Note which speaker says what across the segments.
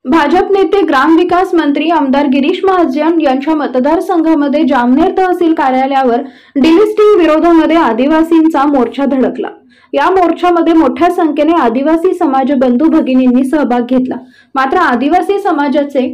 Speaker 1: भाजप नेते ग्रामविकास मंत्री आमदार गिरीश महाजन यांच्या मतदारसंघामध्ये जामनेर तहसील कार्यालयावर डिलिस्टिंग विरोधामध्ये आदिवासींचा मोर्चा धडकला। या मोर्चामध्ये मोठ्या संख्येने आदिवासी समाज बंधू भगिनींनी सहभाग घेतला। मात्र आदिवासी समाजाचे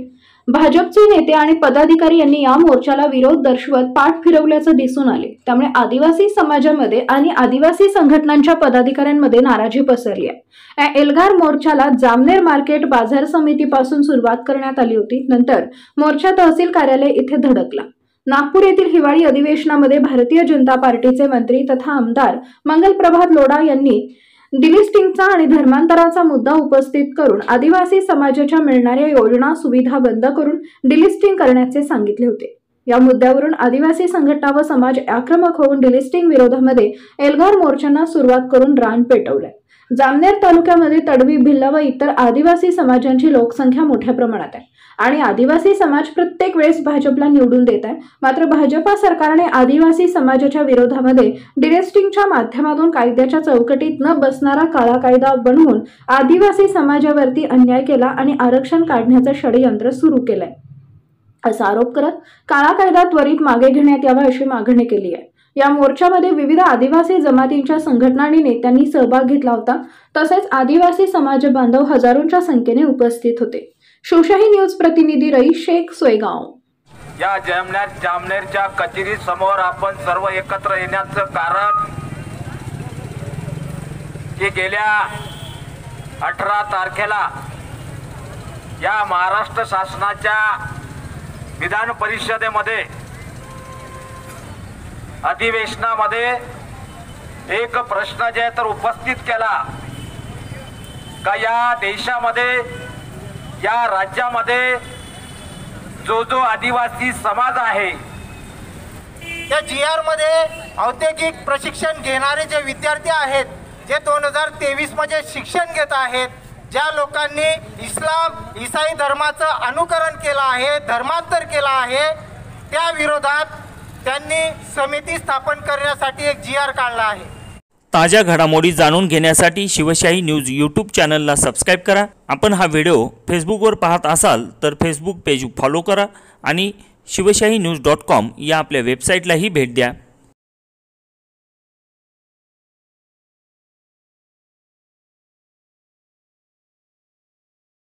Speaker 1: भाजपचे नेते आणि पदाधिकारी यांनी या मोर्चाला विरोध दर्शवत पाठ फिरवल्याचे दिसून आले। त्यामुळे आदिवासी समाजामध्ये आणि आदिवासी संघटनांच्या पदाधिकाऱ्यांमध्ये नाराजी पसरली आहे। या एल्गार मोर्चाला जामनेर मार्केट बाजार समितीपासून सुरुवात करण्यात आली होती। नंतर मोर्चा तहसील कार्यालय इथे धडकला। नागपूर येथील हिवाळी अधिवेशनामध्ये भारतीय जनता पार्टीचे मंत्री तथा आमदार मंगलप्रभात लोढा यांनी डिलिस्टिंगचा आणि धर्मांतराचा मुद्दा उपस्थित करून आदिवासी समाजाच्या मिळणाऱ्या योजना सुविधा बंद करून डिलिस्टिंग करण्याचे सांगितले होते। या मुद्द्यावरून आदिवासी संघटना व समाज आक्रमक होऊन डिलिस्टिंग विरोधामध्ये एल्गार मोर्चांना सुरुवात करून रान पेटवलंय। जामनेर तालुक्यामध्ये तडवी, भिल्ल व इतर आदिवासी समाजांची लोकसंख्या मोठ्या प्रमाणात आहे आणि आदिवासी समाज प्रत्येक वेळेस भाजपला निवडून देत आहे। मात्र भाजपा सरकारने आदिवासी समाजाच्या विरोधामध्ये डिलिस्टिंगच्या माध्यमातून कायद्याच्या चौकटीत न बसणारा काळा कायदा बनवून आदिवासी समाजावरती अन्याय केला आणि आरक्षण काढण्याचं षडयंत्र सुरू केलंय असा आरोप करत काळा कायदा त्वरित मागे घेण्यात यावा अशी मागणी केली आहे। या मोर्चामध्ये विविध आदिवासी जमातींच्या संघटना आणि नेत्यांनी सहभाग घेतला होता। तसेच आदिवासी समाज बांधव हजारोंच्या संख्येने उपस्थित होते। शिवशाही न्यूज प्रतिनिधी रईस शेख, सोयगाव।
Speaker 2: या जामनेरच्या कचेरी समोर आपण सर्व एकत्र येण्याचं कारण की गेल्या 18 तारखेला या महाराष्ट्र शासनाच्या विधान परिषदेमध्ये अधिवेशनामध्ये एक प्रश्न जे तर उपस्थित केला का या देशामध्ये, या राज्यामध्ये जो आदिवासी समाज आहे
Speaker 3: त्या GR मध्ये औद्योगिक प्रशिक्षण घेणारे जे विद्यार्थी आहेत, जे 2023 मध्ये शिक्षण घेत आहेत, ज्या लोकांनी ईसाई धर्माचं अनुकरण केलं आहे, धर्मांतर केलं आहे, त्या विरोधात त्यांनी समिती स्थापन करण्यासाठी एक GR काढला आहे।
Speaker 4: ताज्या घडामोडी जाणून घेण्यासाठी शिवशाही न्यूज यूट्यूब चॅनलला सबस्क्राइब करा। आपण हा व्हिडिओ फेसबुकवर पाहत असाल तर फेसबुक पेज फॉलो करा आणि शिवशाही न्यूज.com या आपल्या वेबसाईटलाही भेट द्या।